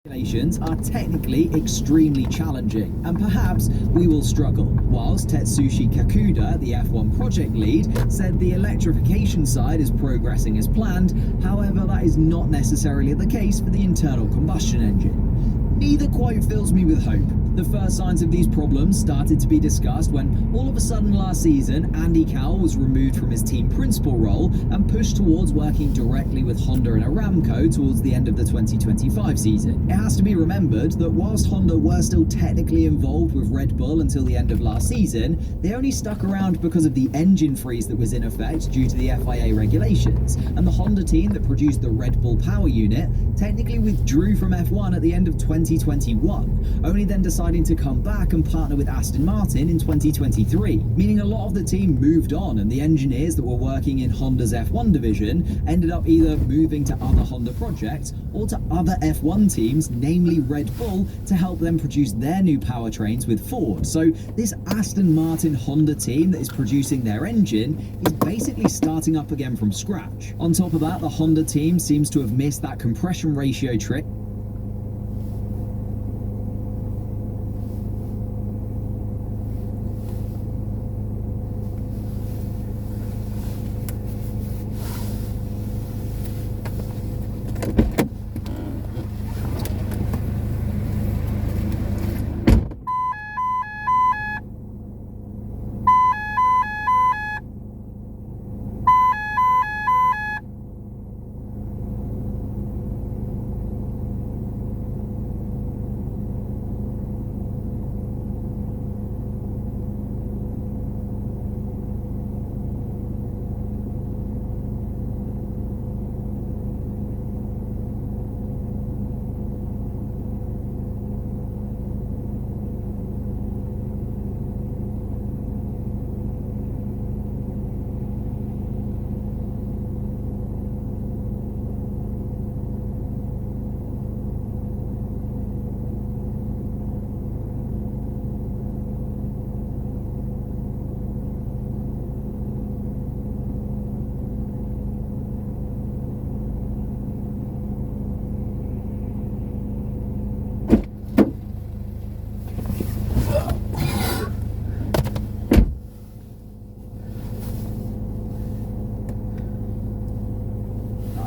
Regulations are technically extremely challenging, and perhaps we will struggle. Whilst Tetsushi Kakuda, the F1 project lead, said the electrification side is progressing as planned, however, that is not necessarily the case for the internal combustion engine. Neither quite fills me with hope. The first signs of these problems started to be discussed when, all of a sudden last season, Andy Cowell was removed from his team principal role and pushed towards working directly with Honda and Aramco towards the end of the 2025 season. It has to be remembered that whilst Honda were still technically involved with Red Bull until the end of last season, they only stuck around because of the engine freeze that was in effect due to the FIA regulations, and the Honda team that produced the Red Bull power unit technically withdrew from F1 at the end of 2021, only then deciding to come back and partner with Aston Martin in 2023, meaning a lot of the team moved on, and the engineers that were working in Honda's F1 division ended up either moving to other Honda projects or to other F1 teams, namely Red Bull, to help them produce their new powertrains with Ford. So this Aston Martin Honda team that is producing their engine is basically starting up again from scratch. On top of that, the Honda team seems to have missed that compression ratio trick.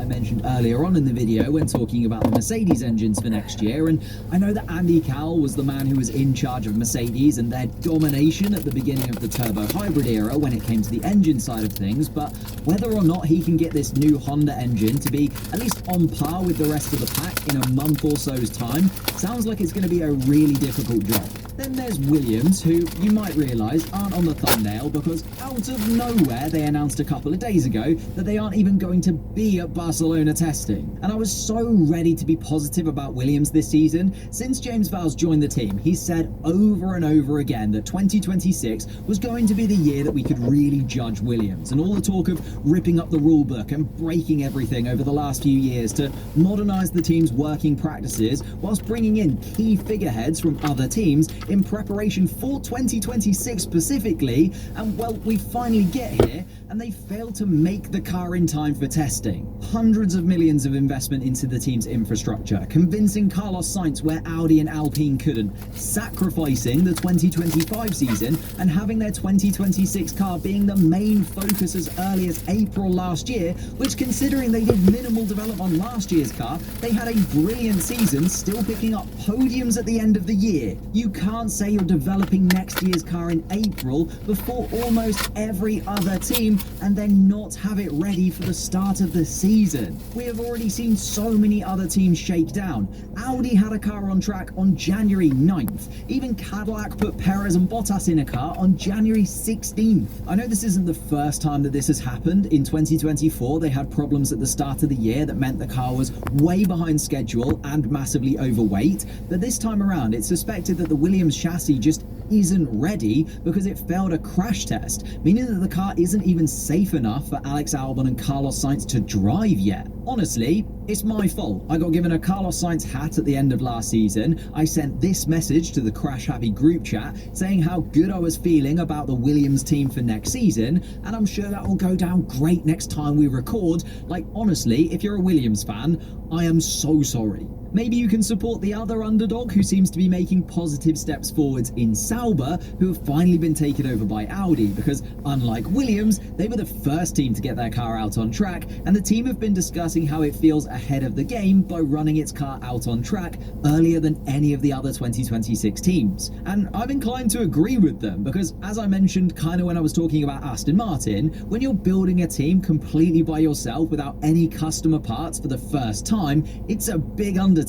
Mentioned earlier on in the video when talking about the Mercedes engines for next year, and I know that Andy Cowell was the man who was in charge of Mercedes and their domination at the beginning of the turbo hybrid era when it came to the engine side of things, but whether or not he can get this new Honda engine to be at least on par with the rest of the pack in a month or so's time sounds like it's going to be a really difficult job. Then there's Williams, who you might realise aren't on the thumbnail because out of nowhere they announced a couple of days ago that they aren't even going to be at Barcelona testing. And I was so ready to be positive about Williams this season. Since James Vowles joined the team, he's said over and over again that 2026 was going to be the year that we could really judge Williams, and all the talk of ripping up the rule book and breaking everything over the last few years to modernise the team's working practices whilst bringing in key figureheads from other teams in preparation for 2026 specifically, and well, we finally get here and they fail to make the car in time for testing. Hundreds of millions of investment into the team's infrastructure, convincing Carlos Sainz where Audi and Alpine couldn't, sacrificing the 2025 season and having their 2026 car being the main focus as early as April last year, which, considering they did minimal development on last year's car, they had a brilliant season, still picking up podiums at the end of the year. You can't say you're developing next year's car in April before almost every other team and then not have it ready for the start of the season. We have already seen so many other teams shake down. Audi had a car on track on January 9th. Even Cadillac put Perez and Bottas in a car on January 16th. I know this isn't the first time that this has happened. In 2024, they had problems at the start of the year that meant the car was way behind schedule and massively overweight, but this time around it's suspected that the Williams chassis just isn't ready because it failed a crash test, meaning that the car isn't even safe enough for Alex Albon and Carlos Sainz to drive yet. honestly, it's my fault. I got given a Carlos Sainz hat at the end of last season. I sent this message to the Crash Happy group chat saying how good I was feeling about the Williams team for next season, and I'm sure that will go down great next time we record. Like, honestly, if you're a Williams fan, I am so sorry. Maybe you can support the other underdog who seems to be making positive steps forwards in Sauber, who have finally been taken over by Audi, because unlike Williams, they were the first team to get their car out on track, and the team have been discussing how it feels ahead of the game by running its car out on track earlier than any of the other 2026 teams. And I'm inclined to agree with them, because as I mentioned kind of when I was talking about Aston Martin, when you're building a team completely by yourself without any customer parts for the first time, it's a big undertaking.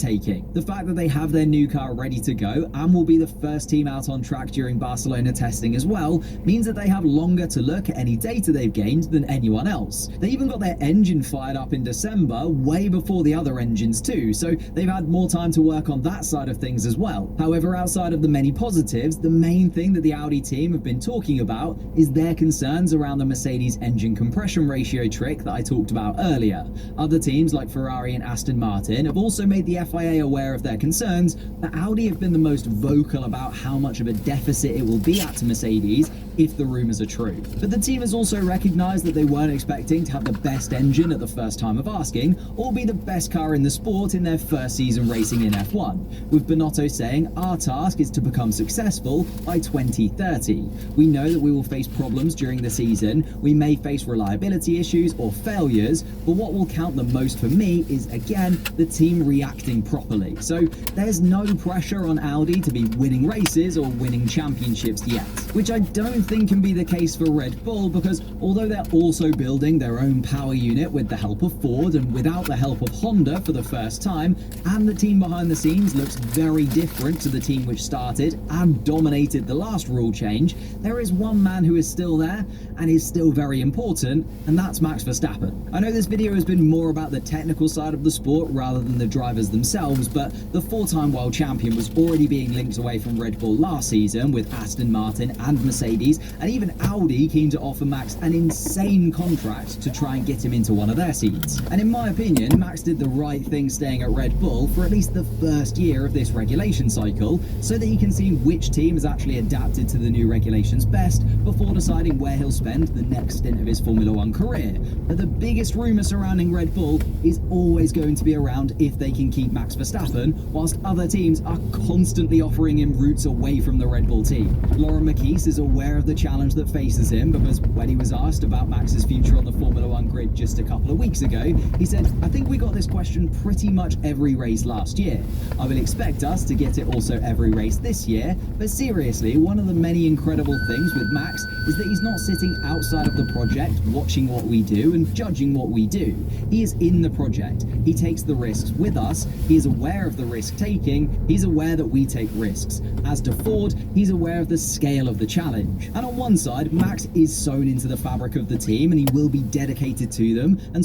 The fact that they have their new car ready to go and will be the first team out on track during Barcelona testing as well means that they have longer to look at any data they've gained than anyone else. They even got their engine fired up in December, way before the other engines too, so they've had more time to work on that side of things as well. However, outside of the many positives, the main thing that the Audi team have been talking about is their concerns around the Mercedes engine compression ratio trick that I talked about earlier. Other teams like Ferrari and Aston Martin have also made the FIA aware of their concerns, but Audi have been the most vocal about how much of a deficit it will be at to Mercedes if the rumours are true. But the team has also recognised that they weren't expecting to have the best engine at the first time of asking, or be the best car in the sport in their first season racing in F1, with Binotto saying, "Our task is to become successful by 2030. We know that we will face problems during the season, we may face reliability issues or failures, but what will count the most for me is, again, the team reacting properly." So there's no pressure on Audi to be winning races or winning championships yet, which I don't think can be the case for Red Bull, because although they're also building their own power unit with the help of Ford and without the help of Honda for the first time, and the team behind the scenes looks very different to the team which started and dominated the last rule change, there is one man who is still there and is still very important, and that's Max Verstappen. I know this video has been more about the technical side of the sport rather than the drivers themselves, but the four-time world champion was already being linked away from Red Bull last season, with Aston Martin and Mercedes and even Audi keen to offer Max an insane contract to try and get him into one of their seats. And in my opinion, Max did the right thing staying at Red Bull for at least the first year of this regulation cycle, so that he can see which team has actually adapted to the new regulations best before deciding where he'll spend the next stint of his Formula One career. But the biggest rumour surrounding Red Bull is always going to be around if they can keep Max Verstappen, whilst other teams are constantly offering him routes away from the Red Bull team. Lauren McKees is aware of the challenge that faces him, because when he was asked about Max's future on the Formula One grid just a couple of weeks ago, he said, "I think we got this question pretty much every race last year. I will expect us to get it also every race this year, but seriously, one of the many incredible things with Max is that he's not sitting outside of the project watching what we do and judging what we do. He is in the project. He takes the risks with us. He is aware of the risk taking. He's aware that we take risks. As to Ford, he's aware of the scale of the challenge. And on one side, Max is sewn into the fabric of the team and he will be dedicated to them, and